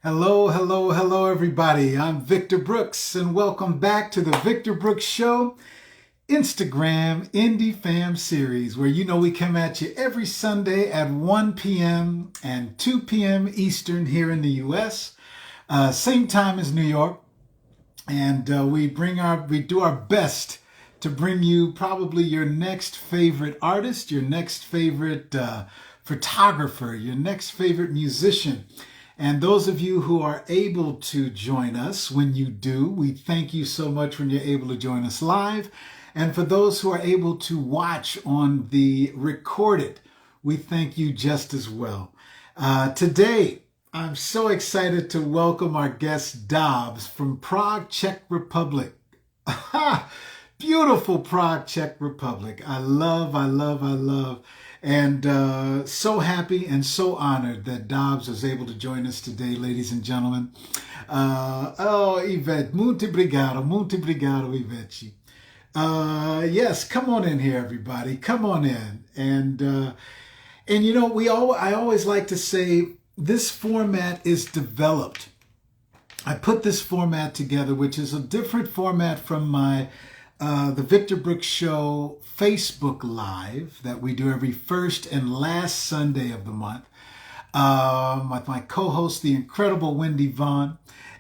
Hello, hello, hello, everybody. I'm Victor Brooks, and welcome back to the Victor Brooks Show Instagram Indie Fam series, where we come at you every Sunday at 1 p.m. and 2 p.m. Eastern here in the U.S. Same time as New York, and we do our best to bring you probably your next favorite artist, your next favorite photographer, your next favorite musician. And those of you who are able to join us, when you do, we thank you so much when you're able to join us live. And for those who are able to watch on the recorded, we thank you just as well. Today, I'm so excited to welcome our guest Dobbz from Prague, Czech Republic. Beautiful Prague, Czech Republic. I love, I love, I love. And so happy and so honored that Dobbz was able to join us today, ladies and gentlemen. Yvette, muito obrigado, Yvette. Yes, come on in here, everybody. Come on in. And I always like to say this format is developed. I put this format together, which is a different format from the Victor Brooks Show Facebook Live that we do every first and last Sunday of the month with my co-host, the incredible Wendy Vaughn.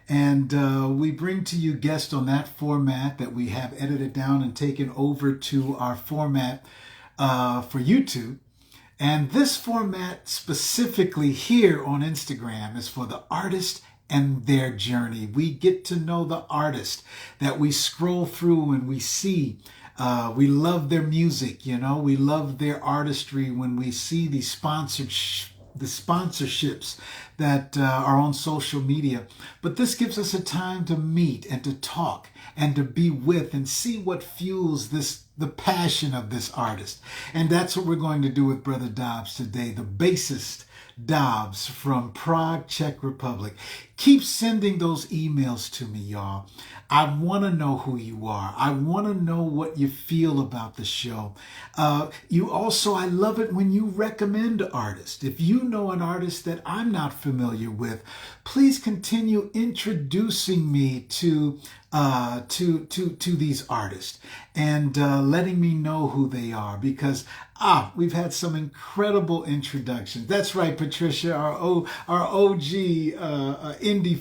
And we bring to you guests on that format that we have edited down and taken over to our format for YouTube. And this format specifically here on Instagram is for the artist and their journey. We get to know the artist that we scroll through and we see. We love their music, we love their artistry when we see the sponsorships that are on social media. But this gives us a time to meet and to talk and to be with and see what fuels the passion of this artist. And that's what we're going to do with Brother Dobbz today, the bassist Dobbz from Prague, Czech Republic. Keep sending those emails to me, y'all. I want to know who you are. I want to know what you feel about the show. I love it when you recommend artists. If you know an artist that I'm not familiar with, please continue introducing me to these artists and letting me know who they are, because we've had some incredible introductions. That's right, Patricia, our OG indie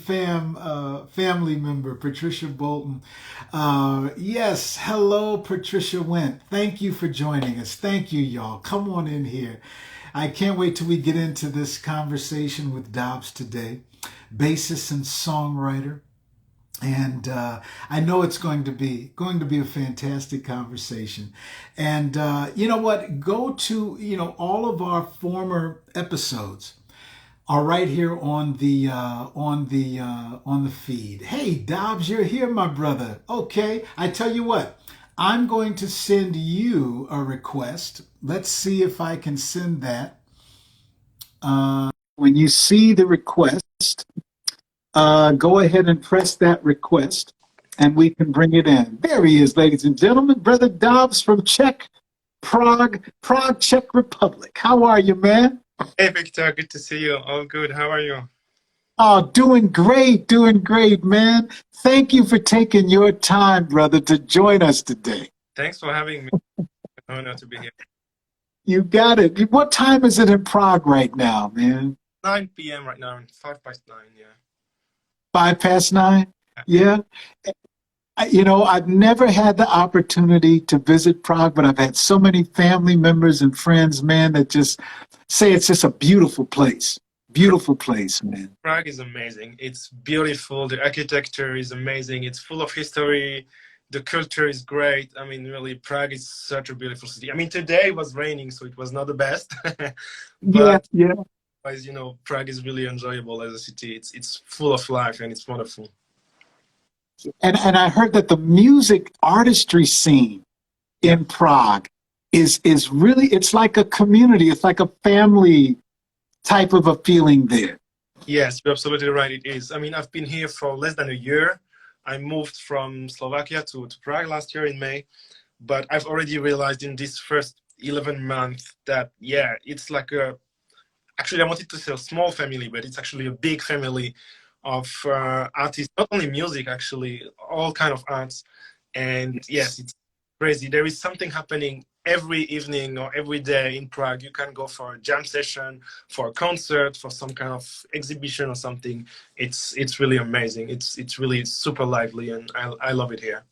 family member, Patricia Bolton. Yes, hello, Patricia Went. Thank you for joining us. Thank you, y'all. Come on in here. I can't wait till we get into this conversation with Dobbz today, bassist and songwriter. And I know it's going to be a fantastic conversation. And you know what? Go to all of our former episodes are right here on the feed. Hey, Dobbz, you're here, my brother. Okay, I tell you what, I'm going to send you a request. Let's see if I can send that. When you see the request, go ahead and press that request, and we can bring it in. There he is, ladies and gentlemen, Brother Dobbz from Prague, Czech Republic. How are you, man? Hey, Victor, good to see you. All good. How are you? Oh, doing great, man. Thank you for taking your time, brother, to join us today. Thanks for having me. Honor to be here. You got it. What time is it in Prague right now, man? 9 p.m. right now, 5 past 9, yeah. 5 past 9? Yeah. I've never had the opportunity to visit Prague, but I've had so many family members and friends, man, that just say it's just a beautiful place. Beautiful place, man. Prague is amazing. It's beautiful. The architecture is amazing. It's full of history. The culture is great. I mean, really, Prague is such a beautiful city. I mean, today was raining, so it was not the best. But yeah. As Prague is really enjoyable as a city. It's full of life and it's wonderful. And I heard that the music artistry scene in Prague is really, it's like a community. It's like a family type of a feeling there. Yes, you're absolutely right. It is. I mean, I've been here for less than a year. I moved from Slovakia to Prague last year in May, but I've already realized in this first 11 months that, yeah, it's like actually I wanted to say a small family, but it's actually a big family of artists, not only music, actually, all kind of arts. And yes, it's crazy. There is something happening every evening or every day in Prague. You can go for a jam session, for a concert, for some kind of exhibition or something. It's really amazing. It's really super lively, and I love it here.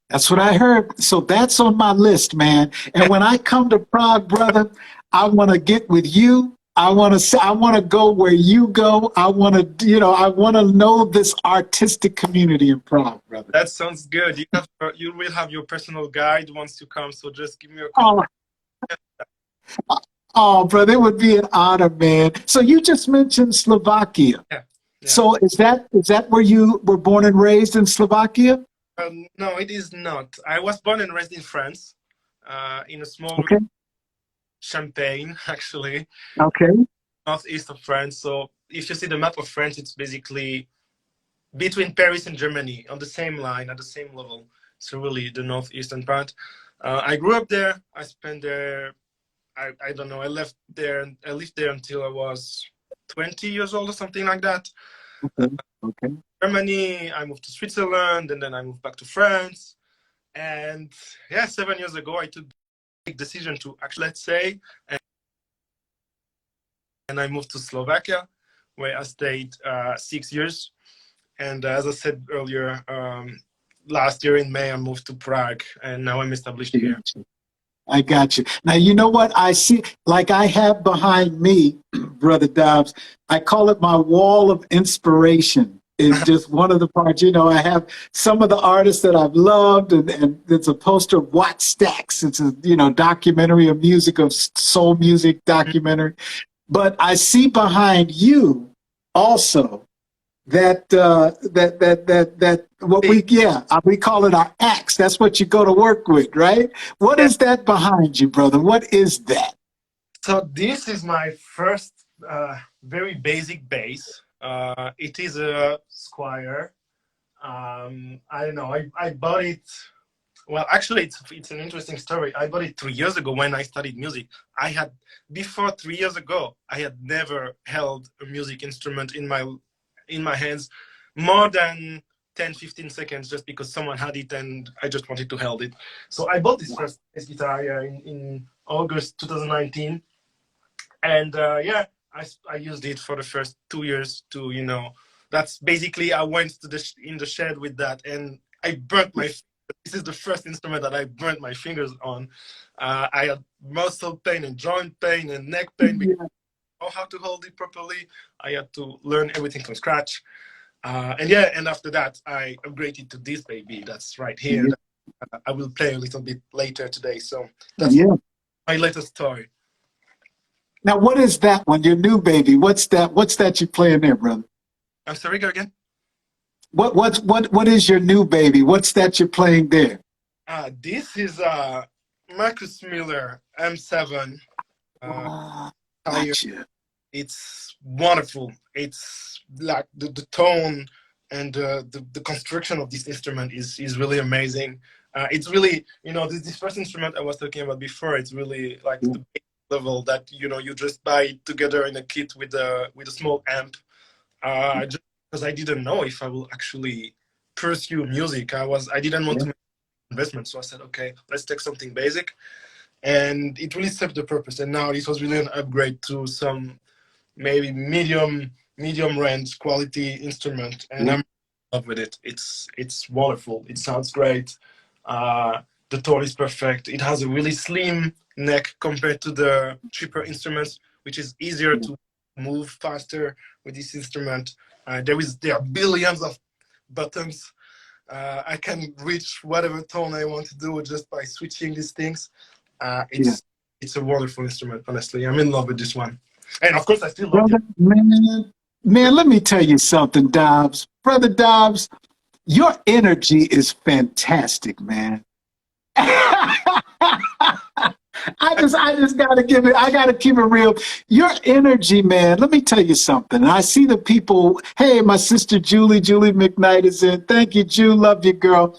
That's what I heard. So that's on my list, man. And when I come to Prague, brother, I want to get with you. I want to go where you go. I want to, I want to know this artistic community in Prague, brother. That sounds good. You will have your personal guide once you come. So just give me a call. Oh, brother, it would be an honor, man. So you just mentioned Slovakia. Yeah. So is that where you were born and raised, in Slovakia? No, it is not. I was born and raised in France, in a small Champagne, actually. Okay. Northeast of France. So if you see the map of France, it's basically between Paris and Germany, on the same line, at the same level. So really the northeastern part. I grew up there. I spent there, I don't know, I lived there until I was 20 years old or something like that. Okay. Germany, I moved to Switzerland, and then I moved back to France. And yeah, 7 years ago, I took the big decision to actually, let's say, and I moved to Slovakia, where I stayed 6 years. And as I said earlier, last year in May, I moved to Prague, and now I'm established here. I got you. Now, you know what I see, like I have behind me, Brother Dobbz, I call it my wall of inspiration. It's just one of the parts, I have some of the artists that I've loved, and it's a poster of Watt Stacks. It's a, documentary of music, of soul music documentary. But I see behind you also that what we call it our axe. That's what you go to work with, right? What is that behind you, brother? What is that? So this is my first very basic bass. It is a Squire. I don't know. I bought it. Well, actually, it's an interesting story. I bought it 3 years ago when I studied music. Before 3 years ago, I had never held a music instrument in my hands more than 10-15 seconds, just because someone had it and I just wanted to hold it. So I bought this first bass guitar in August 2019, and I used it for the first 2 years to, that's basically, I went in the shed with that, and I burnt my. This is the first instrument that I burnt my fingers on. I had muscle pain and joint pain and neck pain because I didn't know how to hold it properly. I had to learn everything from scratch. And after that, I upgraded to this baby that's right here. Yeah. I will play a little bit later today. So that's my latest toy. Now, what is that one, your new baby? What's that you're playing there, brother? I'm sorry, go again? What is your new baby? What's that you're playing there? This is Marcus Miller M7. Gotcha. It's wonderful. It's like the tone and the construction of this instrument is really amazing. It's really, this first instrument I was talking about before, it's really like the level that, you just buy it together in a kit with a small amp. Just because I didn't know if I will actually pursue music. I didn't want to make investment. So I said, okay, let's take something basic. And it really served the purpose. And now this was really an upgrade to some maybe medium range quality instrument. And I'm in love with it. It's wonderful. It sounds great. The tone is perfect. It has a really slim neck compared to the cheaper instruments, which is easier to move faster with this instrument. There are billions of buttons. I can reach whatever tone I want to do just by switching these things. It's a wonderful instrument, honestly. I'm in love with this one. And of course, I still love it. Man, let me tell you something, Dobbz. Brother Dobbz, your energy is fantastic, man. I just gotta keep it real. Your energy, man, let me tell you something. I see the people, hey, my sister Julie McKnight is in. Thank you, Ju, love you, girl.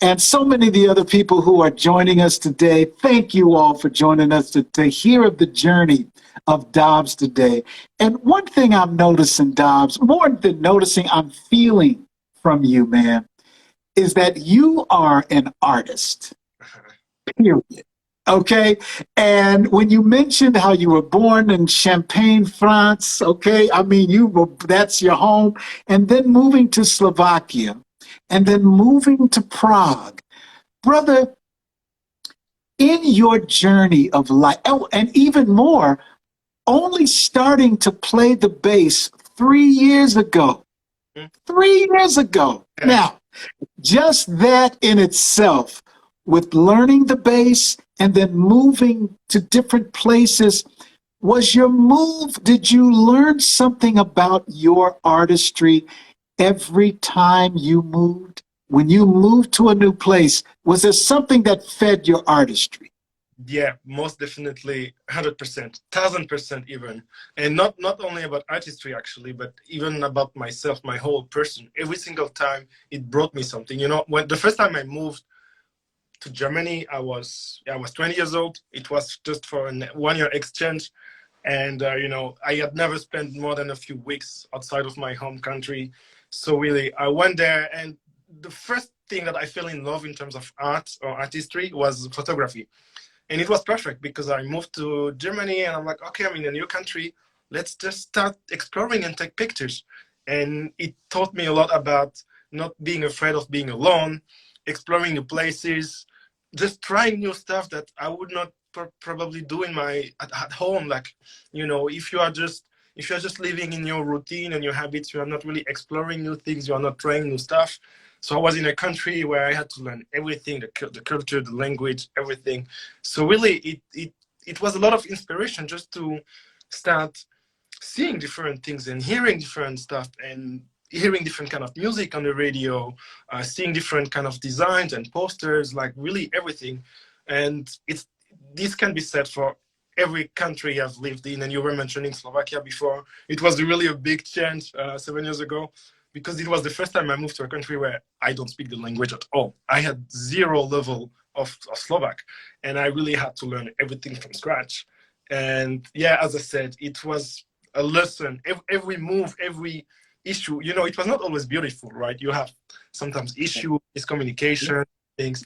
And so many of the other people who are joining us today, thank you all for joining us to hear of the journey of Dobbz today. And one thing I'm noticing, Dobbz, more than noticing, I'm feeling from you, man, is that you are an artist, period. Okay. And when you mentioned how you were born in Champagne, France, okay, I mean, that's your home, and then moving to Slovakia, and then moving to Prague. Brother, in your journey of life, oh, and even more, only starting to play the bass 3 years ago. 3 years ago. Now, just that in itself, with learning the bass and then moving to different places, was your move, did you learn something about your artistry every time you moved? When you moved to a new place, was there something that fed your artistry? Yeah, most definitely, 100%, 1000% even. And not only about artistry actually, but even about myself, my whole person. Every single time it brought me something. You know, when the first time I moved to Germany, I was 20 years old. It was just for a 1 year exchange. And, you know, I had never spent more than a few weeks outside of my home country. So really, I went there, and the first thing that I fell in love in terms of art or artistry was photography. And it was perfect because I moved to Germany and I'm like, okay, I'm in a new country. Let's just start exploring and take pictures. And it taught me a lot about not being afraid of being alone, exploring new places, just trying new stuff that I would not probably do at home. Like, you know, if you're just living in your routine and your habits, you are not really exploring new things, you are not trying new stuff. So I was in a country where I had to learn everything, the culture, the language, everything. So really, it was a lot of inspiration just to start seeing different things and hearing different stuff and hearing different kind of music on the radio, seeing different kind of designs and posters, like really everything. And this can be said for every country I've lived in. And you were mentioning Slovakia before. It was really a big change 7 years ago, because it was the first time I moved to a country where I don't speak the language at all. I had zero level of Slovak, and I really had to learn everything from scratch. And yeah, as I said, it was a lesson. Every move, every issue, you know, it was not always beautiful, right? You have sometimes issue, miscommunication, things,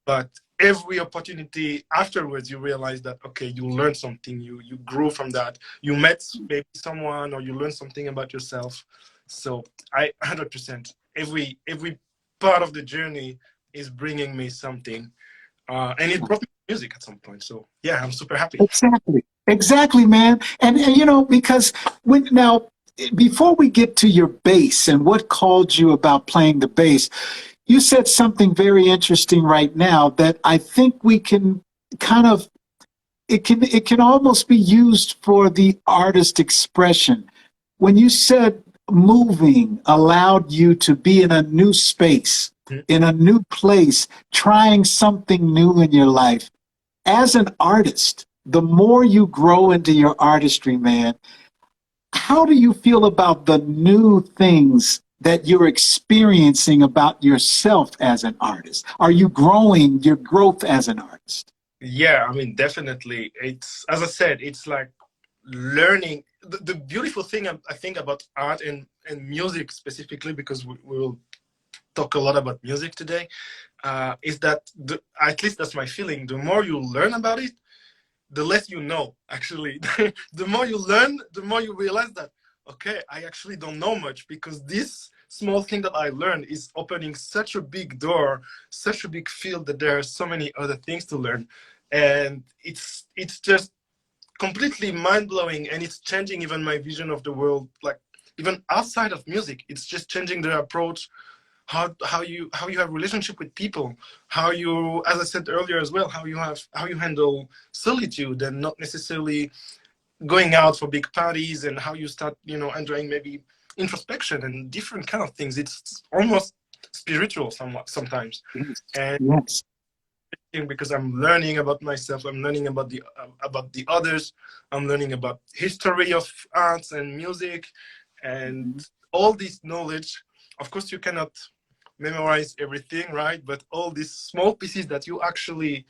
but every opportunity afterwards, you realize that, okay, you learned something, you grew from that, you met maybe someone, or you learned something about yourself. So I 100%, every part of the journey is bringing me something, and it brought me music at some point. So yeah, I'm super happy. Exactly, man. And you know, because now, before we get to your bass and what called you about playing the bass, you said something very interesting right now that I think we can kind of, it can almost be used for the artist expression. When you said moving allowed you to be in a new space, in a new place, trying something new in your life. As an artist, the more you grow into your artistry, man, how do you feel about the new things that you're experiencing about yourself as an artist? Are you growing your growth as an artist? Yeah, I mean, definitely. It's, as I said, it's like learning. The beautiful thing I think about art and music specifically, because we will talk a lot about music today, is that at least that's my feeling. The more you learn about it, the less you know, actually. The more you learn, the more you realize that, okay, I actually don't know much, because this small thing that I learned is opening such a big door, such a big field, that there are so many other things to learn. And it's just completely mind-blowing, and it's changing even my vision of the world, like even outside of music. It's just changing the approach, how you have relationship with people, how you, as I said earlier as well, how you handle solitude and not necessarily going out for big parties, and how you start, you know, enjoying maybe introspection and different kind of things. It's almost spiritual somewhat sometimes. And Yes. because I'm learning about myself, I'm learning about the others, I'm learning about history of arts and music, and all this knowledge. Of course, you cannot memorize everything, right? But all these small pieces that you actually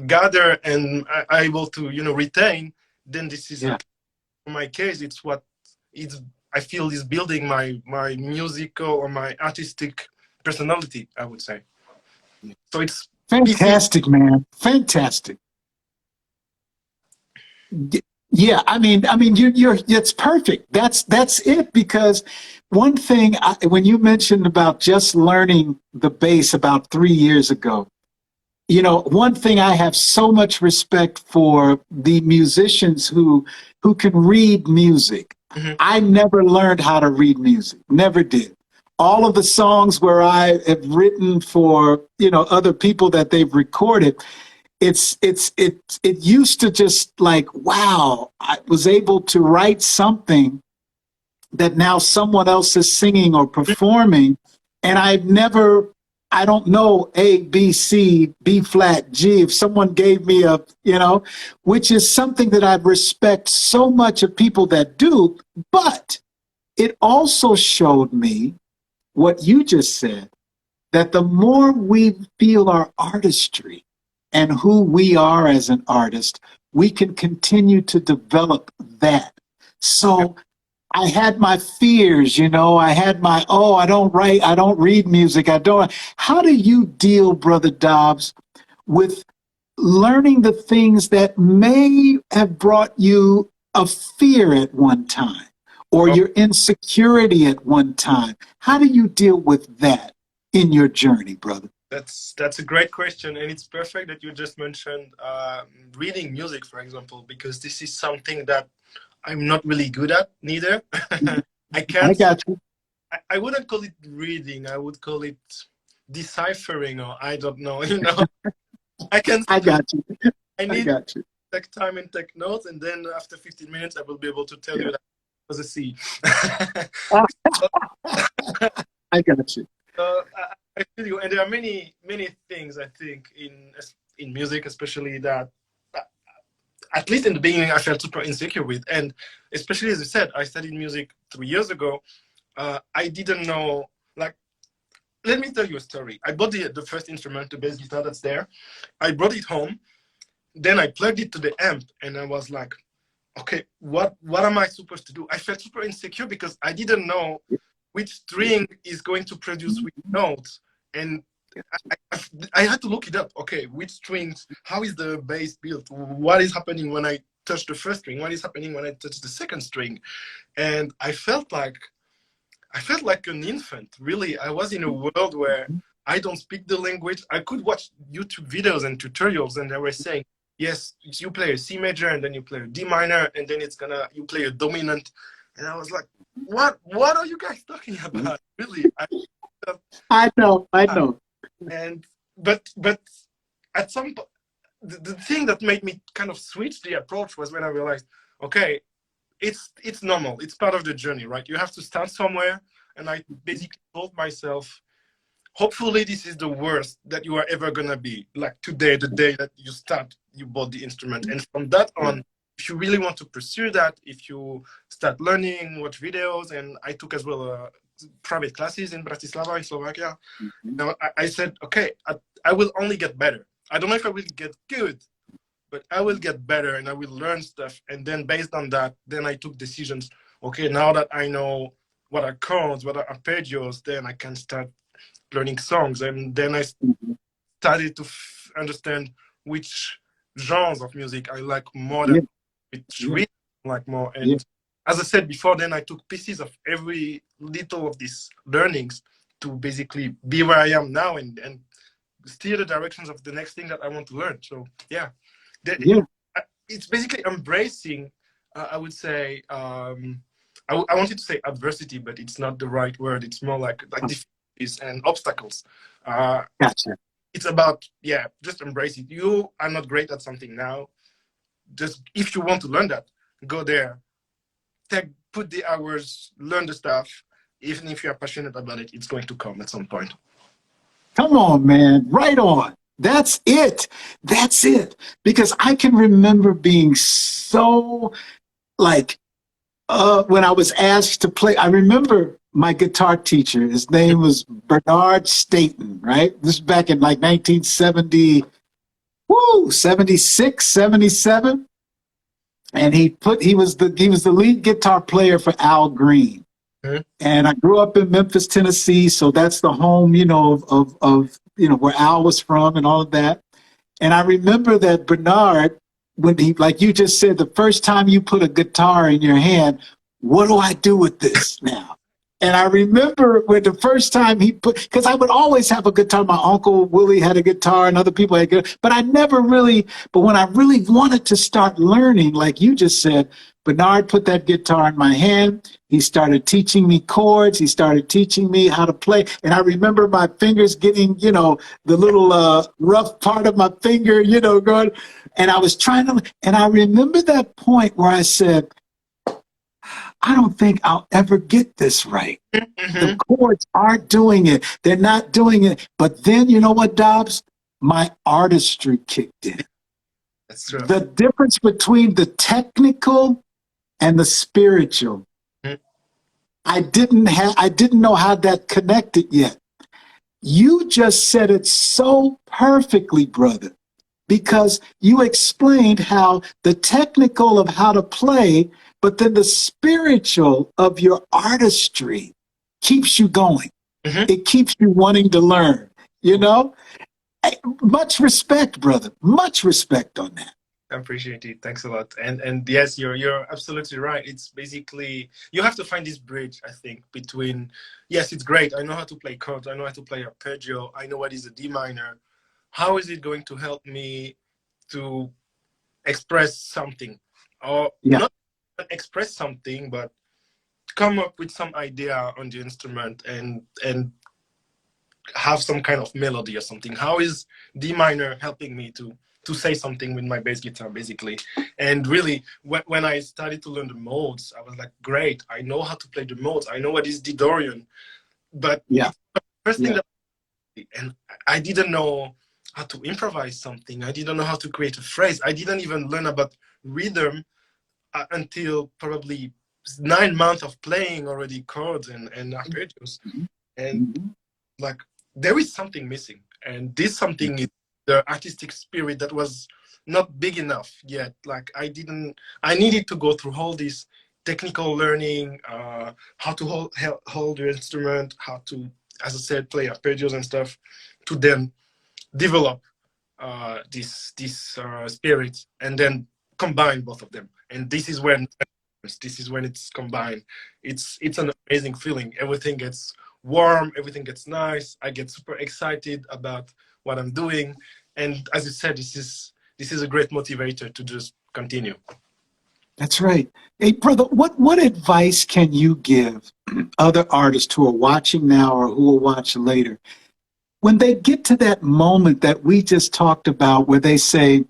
gather and are able to, you know, retain, then this is Yeah. in my case, it's what it's I feel is building my musical or my artistic personality, I would say. So it's Fantastic, man. Fantastic. Yeah, it's perfect. That's it. Because one thing, when you mentioned about just learning the bass about 3 years ago, one thing I have so much respect for the musicians who can read music. Mhm. I never learned how to read music. Never did. All of the songs where I have written for, other people that they've recorded, it used to just like, wow, I was able to write something that now someone else is singing or performing, and I don't know A, B, C, B flat, G. If someone gave me which is something that I respect so much of people that do, but it also showed me what you just said, that the more we feel our artistry and who we are as an artist, we can continue to develop that. So I had my fears, I had my, I don't read music. How do you deal, Brother Dobbz, with learning the things that may have brought you a fear at one time, or your insecurity at one time? How do you deal with that in your journey, brother? That's a great question, and it's perfect that you just mentioned reading music, for example, because this is something that I'm not really good at neither. I can't. I got you. I wouldn't call it reading. I would call it deciphering, or I don't know. I can. I got you. I need got you. take time and take notes, and then after 15 minutes, I will be able to tell you that it was a C. I got you. I feel you, and there are many things I think in music, especially that. At least in the beginning, I felt super insecure with. And especially, as you said, I studied music 3 years ago. I didn't know, like, let me tell you a story. I bought the first instrument, the bass guitar that's there. I brought it home. Then I plugged it to the amp, and I was like, okay, what am I supposed to do? I felt super insecure because I didn't know which string is going to produce which notes. And I had to look it up. Okay, which strings? How is the bass built? What is happening when I touch the first string? What is happening when I touch the second string? And I felt like an infant. Really, I was in a world where I don't speak the language. I could watch YouTube videos and tutorials, and they were saying, yes, you play a C major, and then you play a D minor, and then you play a dominant. And I was like, what are you guys talking about? Really? I know. And but at some point, the thing that made me kind of switch the approach was when I realized, okay, it's normal, it's part of the journey, right? You have to start somewhere. And I basically told myself, hopefully this is the worst that you are ever gonna be, like today, the day that you bought the instrument. And from that on, if you really want to pursue that, if you start learning, watch videos, and I took as well private classes in Bratislava, in Slovakia. Now I said, okay, I will only get better. I don't know if I will get good, but I will get better and I will learn stuff. And then based on that, then I took decisions. Okay, now that I know what are chords, what are arpeggios, then I can start learning songs. And then I started to understand which genres of music I like more than which rhythm I like more. And as I said before, then I took pieces of every little of these learnings to basically be where I am now and steer the directions of the next thing that I want to learn. So it's basically embracing, I would say, I wanted to say adversity, but it's not the right word. It's more like difficulties and obstacles. Gotcha. It's about, just embrace it. You are not great at something now. Just if you want to learn that, go there. Put the hours, learn the stuff. Even if you are passionate about it, it's going to come at some point. Come on, man. Right on. That's it. That's it. Because I can remember being so like, when I was asked to play, I remember my guitar teacher, his name was Bernard Staten, right? This is back in like 1970, 76, 77. and he was the lead guitar player for Al Green. Mhm. And I grew up in Memphis, Tennessee, so that's the home, of where Al was from and all of that. And I remember that Bernard, when he, like you just said, the first time you put a guitar in your hand, what do I do with this now? And I remember when the first time he put, because I would always have a guitar. My uncle Willie had a guitar and other people had guitar, but I never really, but when I really wanted to start learning, like you just said, Bernard put that guitar in my hand. He started teaching me chords. He started teaching me how to play. And I remember my fingers getting, the little rough part of my finger, going. And I was trying to, and I remember that point where I said, I don't think I'll ever get this right. The chords aren't doing it. They're not doing it. But then, you know what, Dobbz? My artistry kicked in. That's true. The difference between the technical and the spiritual. Mhm. I didn't know how that connected yet. You just said it so perfectly, brother, because you explained how the technical of how to play, but then the spiritual of your artistry keeps you going. Mhm. It keeps you wanting to learn, Much respect, brother. Much respect on that. I appreciate it. Thanks a lot. And yes, you're absolutely right. It's basically you have to find this bridge, I think, between yes, it's great. I know how to play chords. I know how to play arpeggio. I know what is a D minor. How is it going to help me to express something, or Yeah. not express something, but come up with some idea on the instrument and have some kind of melody or something. How is D minor helping me to say something with my bass guitar, basically? And really, when I started to learn the modes, I was like, great, I know how to play the modes. I know what is D Dorian, but Yeah. it's the first thing Yeah. and I didn't know how to improvise something. I didn't know how to create a phrase. I didn't even learn about rhythm until probably 9 months of playing already chords and arpeggios. And Mhm. like there is something missing, and this something is the artistic spirit that was not big enough yet. Like I needed to go through all this technical learning, how to hold your instrument, how to, as I said, play arpeggios and stuff, to then develop this spirit and then combine both of them. And this is when it's combined. It's an amazing feeling. Everything gets warm, everything gets nice. I get super excited about what I'm doing, and as you said, this is a great motivator to just continue. That's right. Hey, brother, what advice can you give other artists who are watching now or who will watch later when they get to that moment that we just talked about, where they say,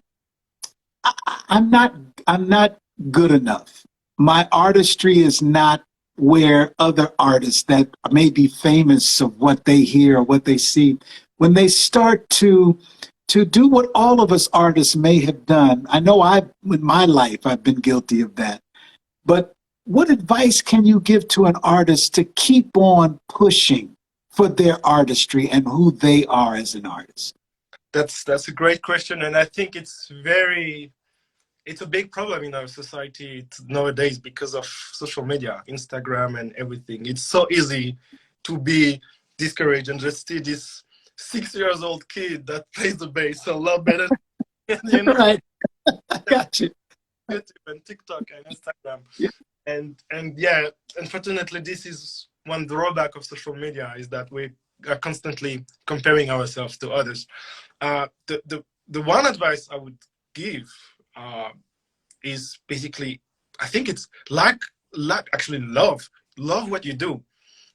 I'm not good enough. My artistry is not where other artists that may be famous of what they hear or what they see, when they start to do what all of us artists may have done. I know in my life, I've been guilty of that. But what advice can you give to an artist to keep on pushing for their artistry and who they are as an artist? That's a great question, and I think it's a big problem in our society nowadays because of social media, Instagram, and everything. It's so easy to be discouraged and just see this 6 years old kid that plays the bass a lot better than, Right. I got you. YouTube and TikTok and Instagram. Yeah. And yeah, unfortunately, this is one drawback of social media, is that we are constantly comparing ourselves to others. The one advice I would give is basically, I think it's like actually love what you do,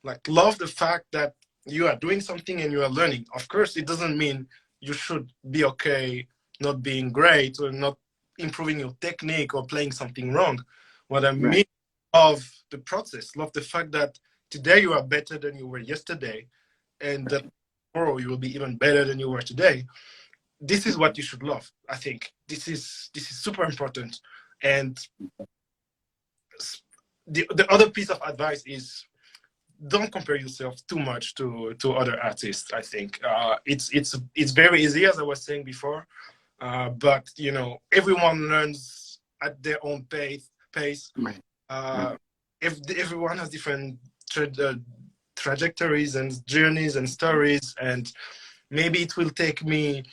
like love the fact that you are doing something and you are learning. Of course, it doesn't mean you should be okay not being great or not improving your technique or playing something wrong. What I mean, Right. love the process, love the fact that today you are better than you were yesterday, and that tomorrow you will be even better than you were today. This is what you should love. I think this is super important. And the other piece of advice is, don't compare yourself too much to other artists. I think it's very easy, as I was saying before, but everyone learns at their own pace. Right. If everyone has different trajectories and journeys and stories, and maybe it will take me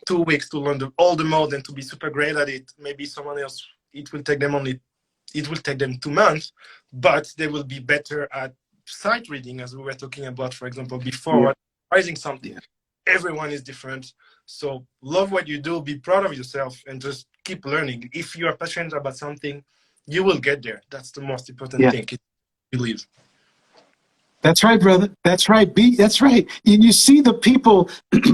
2 weeks to learn all the mode and to be super great at it. Maybe someone else, it will take them 2 months, but they will be better at sight reading, as we were talking about, for example, before, writing something. Everyone is different. So love what you do, be proud of yourself, and just keep learning. If you are passionate about something, you will get there. That's the most important thing. Believe. That's right, brother. That's right. That's right. And you see the people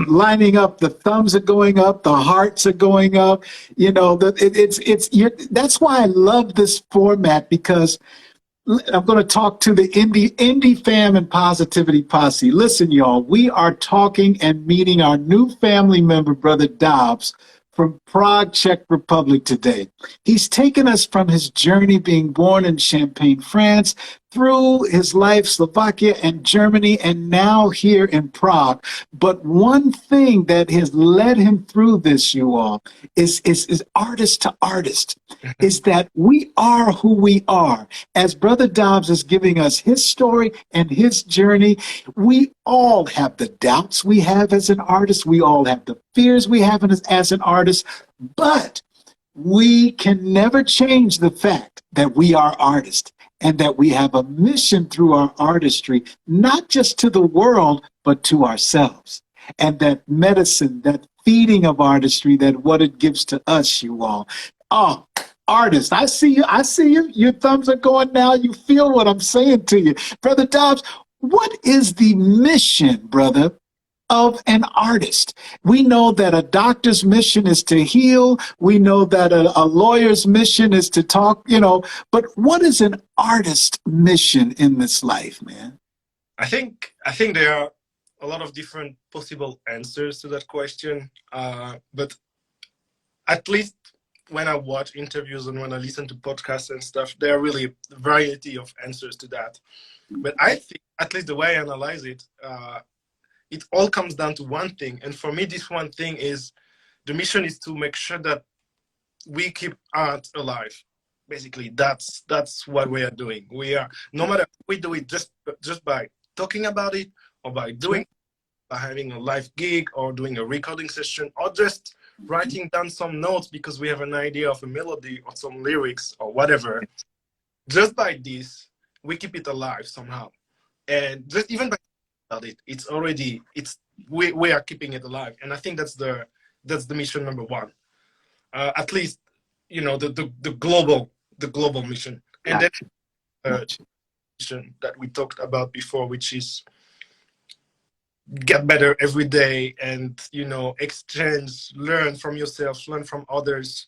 lining up. The thumbs are going up. The hearts are going up. You know, that's why I love this format, because I'm going to talk to the indie fam and Positivity Posse. Listen, y'all, we are talking and meeting our new family member, Brother Dobbz, from Prague, Czech Republic today. He's taken us from his journey being born in Champagne, France, through his life, Slovakia and Germany, and now here in Prague. But one thing that has led him through this, you all, is artist to artist, is that we are who we are. As Brother Dobbz is giving us his story and his journey, we all have the doubts we have as an artist. We all have the fears we have as an artist, but we can never change the fact that we are artists, and that we have a mission through our artistry, not just to the world, but to ourselves. And that medicine, that feeding of artistry, that what it gives to us, you all. Oh, artists, I see you. Your thumbs are going now. You feel what I'm saying to you. Brother Dobbz, what is the mission, brother, of an artist? We know that a doctor's mission is to heal. We know that a lawyer's mission is to talk, you know, but what is an artist's mission in this life, man? I think there are a lot of different possible answers to that question. But at least when I watch interviews and when I listen to podcasts and stuff, there are really a variety of answers to that. But I think, at least the way I analyze it, it all comes down to one thing. And for me, this one thing is, the mission is to make sure that we keep art alive. Basically, that's what we are doing. We are, no matter if we do it just by talking about it, or by doing, by having a live gig, or doing a recording session, or just writing down some notes because we have an idea of a melody or some lyrics or whatever. Just by this, we keep it alive somehow. And just even by about it, we are keeping it alive, and I think that's the mission number one. At least, you know, the global mission, and then mission that we talked about before, which is get better every day, and, you know, exchange, learn from yourself, learn from others,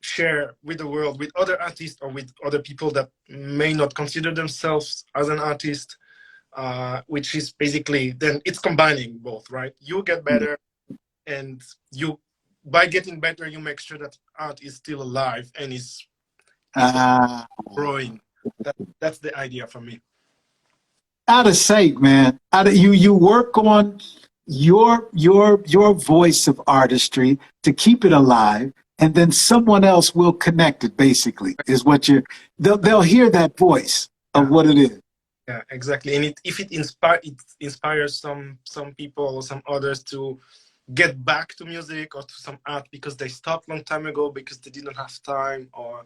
share with the world, with other artists, or with other people that may not consider themselves as an artist. Which is basically, then it's combining both, right? You get better, and by getting better, you make sure that art is still alive and is growing. That's the idea for me. Out of sight, man. You work on your voice of artistry to keep it alive, and then someone else will connect it. Basically, is what they'll hear that voice of what it is. Yeah, exactly. And if it inspires some people or some others to get back to music or to some art because they stopped long time ago because they didn't have time or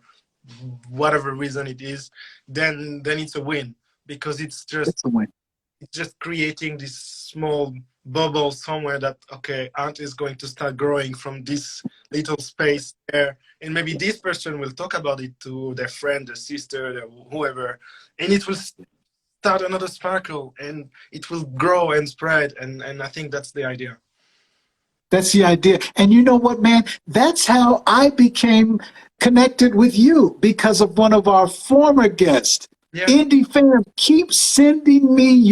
whatever reason it is, then it's a win, because it's just creating this small bubble somewhere that, okay, art is going to start growing from this little space there, and maybe this person will talk about it to their friend, their sister, whoever, and it will start another sparkle, and it will grow and spread, and I think that's the idea. That's the idea. And you know what, man? That's how I became connected with you, because of one of our former guests. Yeah. Indie fam, keep sending me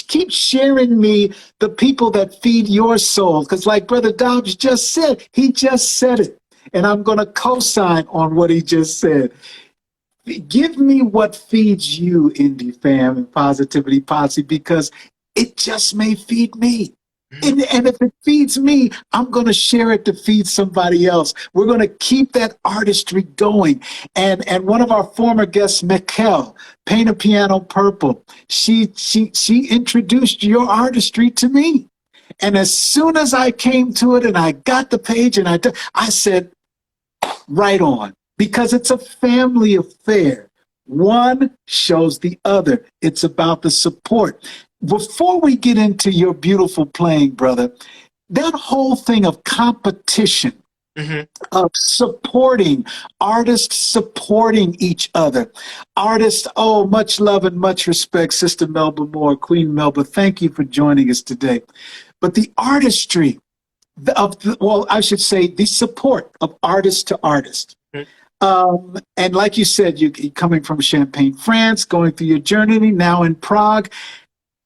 keep sharing me the people that feed your soul. Because like Brother Dobbz just said, he just said it. And I'm going to co-sign on what he just said. Give me what feeds you, Indie fam and Positivity Posse, because it just may feed me. And if it feeds me, I'm going to share it to feed somebody else. We're going to keep that artistry going. And one of our former guests, Mikkel, Paint a Piano Purple, she introduced your artistry to me. And as soon as I came to it and I got the page and I said, right on, because it's a family affair. One shows the other. It's about the support. Before we get into your beautiful playing, brother, that whole thing of competition, of supporting, artists supporting each other. Artists, oh, much love and much respect, Sister Melba Moore, Queen Melba. Thank you for joining us today. But the artistry well, I should say the support of artist to artist. And like you said, you coming from Champagne, France, going through your journey, now in Prague.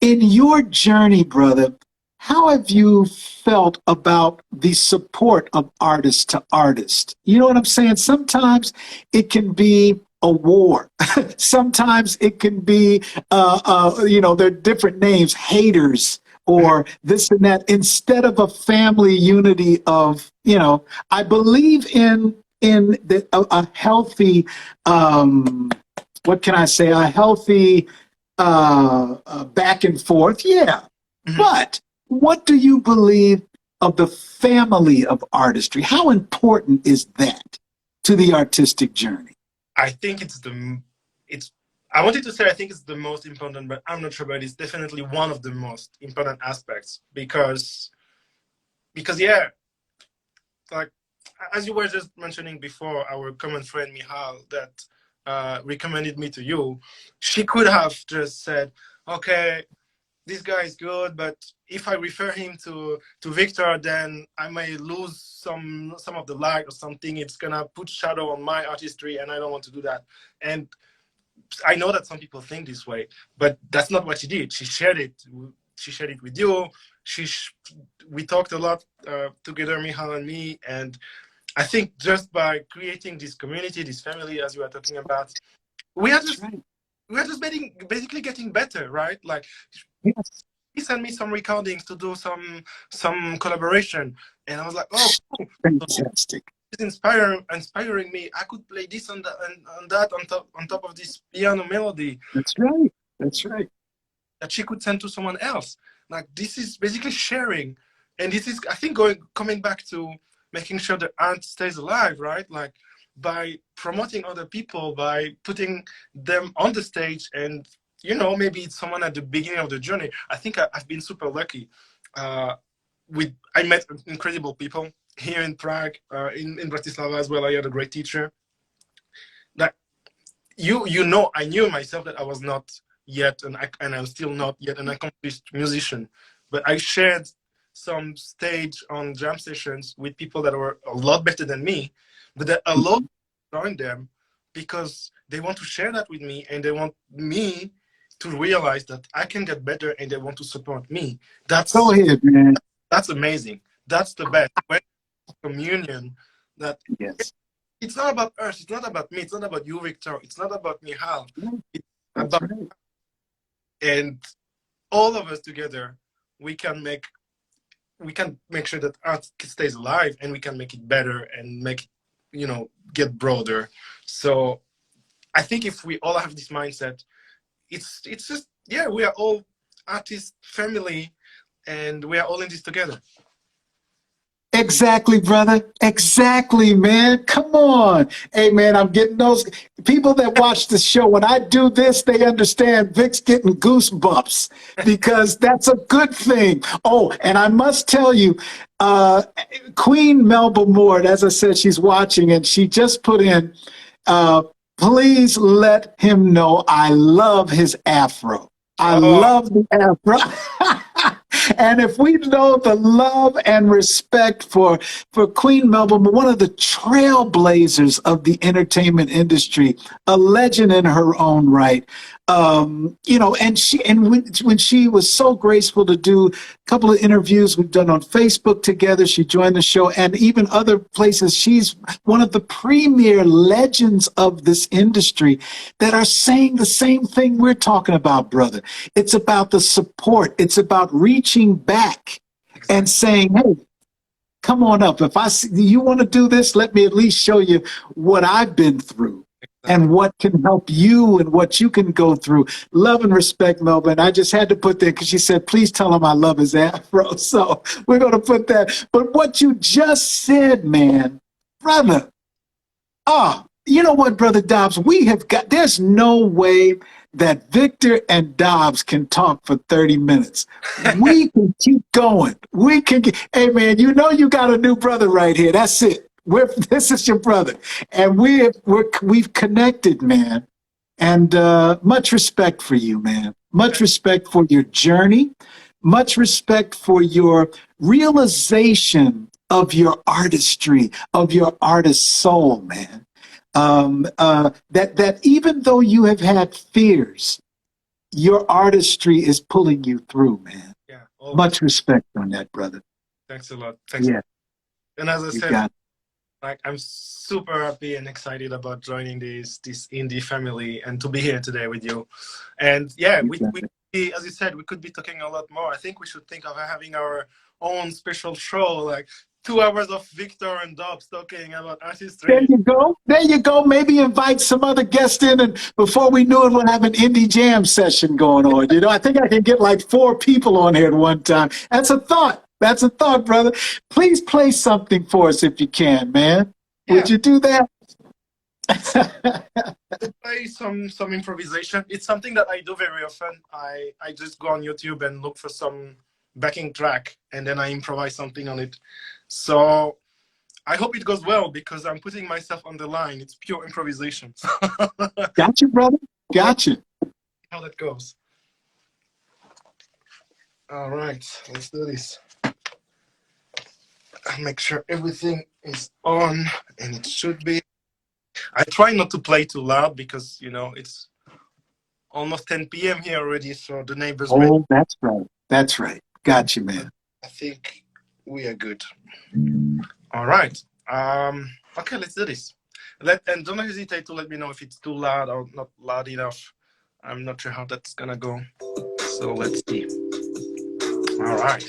In your journey, brother, how have you felt about the support of artist to artist? You know what I'm saying? Sometimes it can be a war. Sometimes it can be, you know, there are different names, haters, or this and that, instead of a family unity of, you know, I believe in a healthy, what can I say, a healthy back and forth, yeah. But what do you believe of the family of artistry? How important is that to the artistic journey? I think I wanted to say I think it's the most important, but I'm not sure, but it's definitely one of the most important aspects because yeah, like as you were just mentioning before, our common friend Michal that recommended me to you, she could have just said, okay, this guy is good, but if I refer him to Victor, then I may lose some of the light or something. It's gonna put shadow on my artistry, and I don't want to do that. And I know that some people think this way, but that's not what she did. She shared it. She shared it with you. We talked a lot together, Michal and me, and I think just by creating this community, this family, as you are talking about, we are just basically getting better, right? Like, yes. He sent me some recordings to do some collaboration, and I was like, oh, cool. Fantastic. It's inspiring me. I could play this and that on top of this piano melody. That's right. That's right. That she could send to someone else. Like, this is basically sharing, and this is, I think, coming back to making sure the art stays alive, right? Like, by promoting other people, by putting them on the stage, and you know, maybe it's someone at the beginning of the journey. I think I've been super lucky. I met incredible people here in Prague, in Bratislava as well. I had a great teacher. That you know, I knew myself that I was not yet, and I'm still not yet an accomplished musician, but I shared some stage on jam sessions with people that were a lot better than me, but that a lot joined them because they want to share that with me, and they want me to realize that I can get better, and they want to support me. Go ahead, man. That's amazing. That's the best. When communion, that yes. It's not about us. It's not about me. It's not about you, Victor. It's not about Michal. It's That's about right. And all of us together, we can make sure that art stays alive, and we can make it better and make it, you know, get broader. So I think if we all have this mindset, it's just, yeah, we are all artist family, and we are all in this together. Exactly, brother. Exactly, man. Come on. Hey, man, I'm getting those people that watch the show. When I do this, they understand Vic's getting goosebumps because that's a good thing. Oh, and I must tell you, Queen Melba Moore, as I said, she's watching, and she just put in, please let him know I love his afro. I love the afro. And if we know the love and respect for Queen Melba, one of the trailblazers of the entertainment industry, a legend in her own right, you know, and when she was so graceful to do a couple of interviews we've done on Facebook together, she joined the show, and even other places. She's one of the premier legends of this industry that are saying the same thing we're talking about, brother. It's about the support. It's about reaching back and Exactly. saying, hey, come on up. If I see you want to do this, let me at least show you what I've been through and Exactly. what can help you and what you can go through. Love and respect, Melvin. I just had to put that because she said, please tell him I love his afro. So we're going to put that. But what you just said, man, brother, you know what, Brother Dobbs? There's no way that Victor and Dobbs can talk for 30 minutes. We can keep going. Hey man, you know you got a new brother right here. That's it. This is your brother. And we've connected, man. And much respect for you, man. Much respect for your journey. Much respect for your realization of your artistry, of your artist soul, man. That even though you have had fears, your artistry is pulling you through, man. Yeah, always. Much respect on that, brother. Thanks a lot. Thanks. Yeah, And as I you said, got it. like I'm super happy and excited about joining this indie family and to be here today with you. And yeah, You we got it. as you said, we could be talking a lot more. I think we should think of having our own special show, like 2 hours of Victor and Dobbz talking about There artistry. you go. There you go. Maybe invite some other guests in, and before we knew it, we'll have an indie jam session going on. You know, I think I can get like 4 people on here at one time. That's a thought. That's a thought, brother. Please play something for us if you can, man. Yeah, Would you do that? play some improvisation. It's something that I do very often. I just go on YouTube and look for some backing track and then I improvise something on it. So I hope it goes well because I'm putting myself on the line. It's pure improvisation. Got you, brother. Got you. How that goes. All right, let's do this. I'll make sure everything is on, and it should be. I try not to play too loud because, you know, it's almost 10 p.m. here already, so the neighbors may. Oh, that's right. That's right. Got you, man. I think we are good. All right. Okay, let's do this. And don't hesitate to let me know if it's too loud or not loud enough. I'm not sure how that's gonna go. So let's see. All right.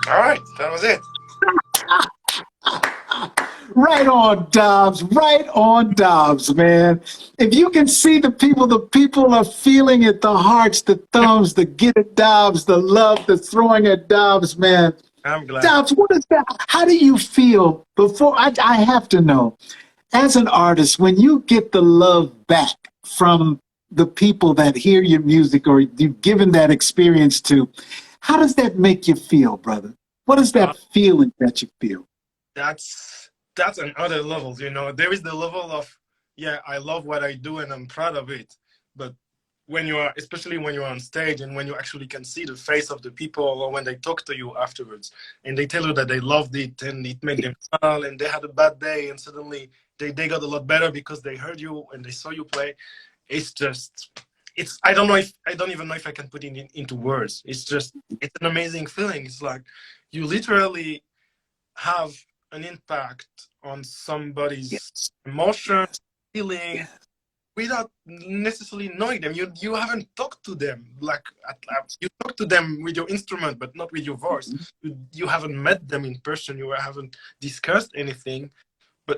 All right, that was it. Right on, Dobbz. Right on, Dobbz, man. If you can see the people are feeling it, the hearts, the thumbs, the get it, Dobbz, the love, the throwing at Dobbz, man. I'm glad. Dobbz, what is that? How do you feel before, I have to know, as an artist, when you get the love back from the people that hear your music or you've given that experience to, how does that make you feel, brother? What is that feeling that you feel? That's another level, you know. There is the level of, yeah, I love what I do and I'm proud of it. But when you are, especially when you're on stage and when you actually can see the face of the people, or when they talk to you afterwards and they tell you that they loved it and it made them smile and they had a bad day and suddenly they got a lot better because they heard you and they saw you play. It's just, I don't even know if I can put it into words. It's an amazing feeling. It's like you literally have an impact on somebody's emotions, feeling, without necessarily knowing them. You haven't talked to them you talk to them with your instrument, but not with your voice. You haven't met them in person. You haven't discussed anything,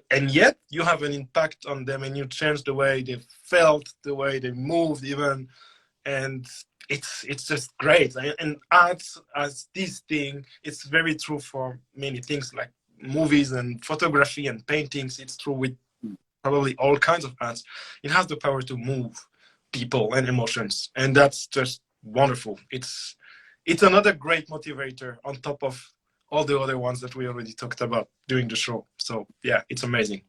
and yet you have an impact on them, and you change the way they felt, the way they moved, even, and it's just great. And art as this thing, it's very true for many things like movies and photography and paintings. It's true with probably all kinds of arts. It has the power to move people and emotions, and that's just wonderful. It's another great motivator on top of all the other ones that we already talked about during the show. So yeah, it's amazing.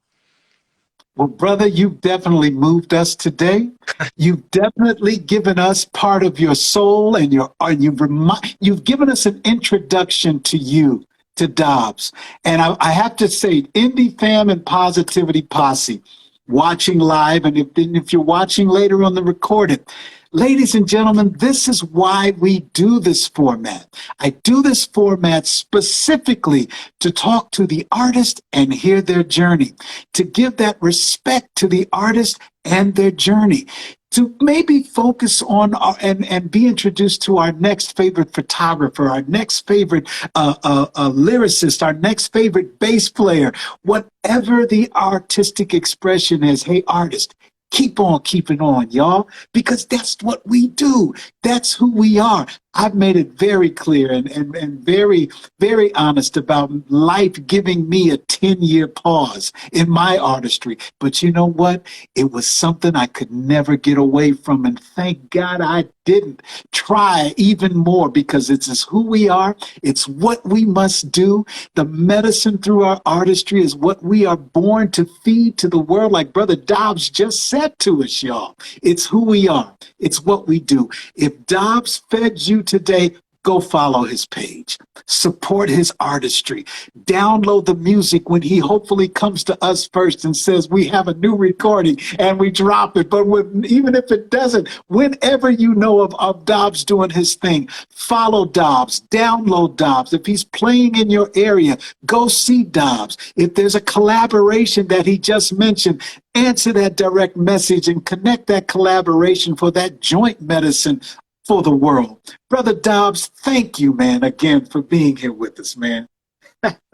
Well, brother, you've definitely moved us today. You've definitely given us part of your soul, and you've given us an introduction to you, to Dobbz. And I have to say, Indie Fam and Positivity Posse, watching live, and if you're watching later on the recorded, ladies and gentlemen, this is why we do this format. I do this format specifically to talk to the artist and hear their journey, to give that respect to the artist and their journey, to maybe focus on and be introduced to our next favorite photographer, our next favorite lyricist, our next favorite bass player, whatever the artistic expression is. Hey, artist, keep on keeping on, y'all, because that's what we do. That's who we are. I've made it very clear and very, very honest about life giving me a 10-year pause in my artistry. But you know what? It was something I could never get away from. And thank God I didn't try even more, because it's who we are. It's what we must do. The medicine through our artistry is what we are born to feed to the world, like Brother Dobbz just said to us, y'all. It's who we are. It's what we do. If Dobbz fed you today, go follow his page. Support his artistry. Download the music when he hopefully comes to us first and says we have a new recording and we drop it. But even if it doesn't, whenever you know of Dobbz doing his thing, follow Dobbz. Download Dobbz. If he's playing in your area, go see Dobbz. If there's a collaboration that he just mentioned, answer that direct message and connect that collaboration for that joint medicine for the world. Brother Dobbz, thank you, man, again for being here with us, man.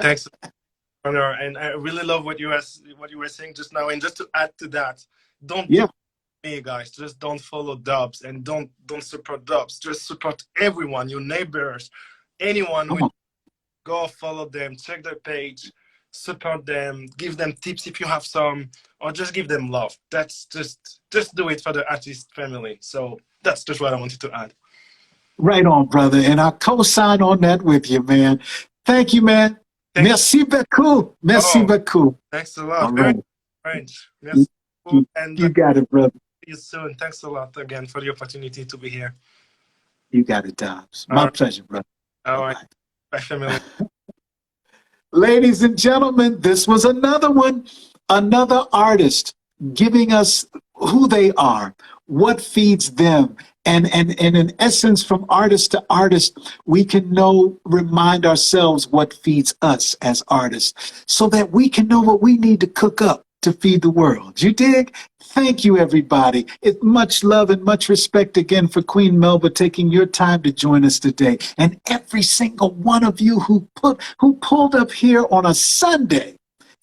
Thanks, Honor. And I really love what you were saying just now. And just to add to that, don't do me, guys. Just don't follow Dobbz and don't support Dobbz. Just support everyone, your neighbors, anyone. Go follow them, check their page, support them, give them tips if you have some, or just give them love. That's just do it for the artist family. So that's just what I wanted to add. Right on, brother. And I co-sign on that with you, man. Thank you, man. Merci beaucoup. Merci beaucoup. Thanks a lot. All right. French. Merci beaucoup. And you got it, brother. See you soon. Thanks a lot again for the opportunity to be here. You got it, Dobbz. My pleasure, brother. All right. Bye, family. Ladies and gentlemen, this was another one, another artist giving us who they are, what feeds them. And in essence, from artist to artist, we can remind ourselves what feeds us as artists, so that we can know what we need to cook up to feed the world. You dig? Thank you, everybody. It's much love and much respect again for Queen Melba taking your time to join us today. And every single one of you who pulled up here on a Sunday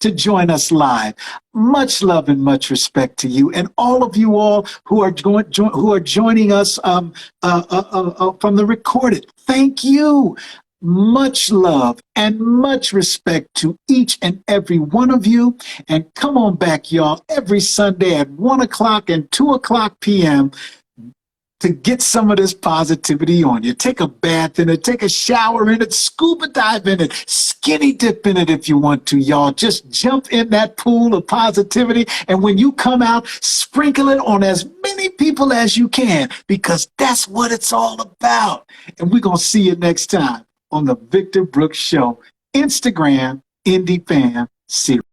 to join us live. Much love and much respect to you, and all of you all who are joining us from the recorded. Thank you. Much love and much respect to each and every one of you. And come on back, y'all, every Sunday at 1 o'clock and 2 o'clock p.m. to get some of this positivity on you. Take a bath in it, take a shower in it, scuba dive in it, skinny dip in it if you want to, y'all. Just jump in that pool of positivity, and when you come out, sprinkle it on as many people as you can, because that's what it's all about. And we're going to see you next time on the Victor Brooks Show, Instagram Indie Fan Series.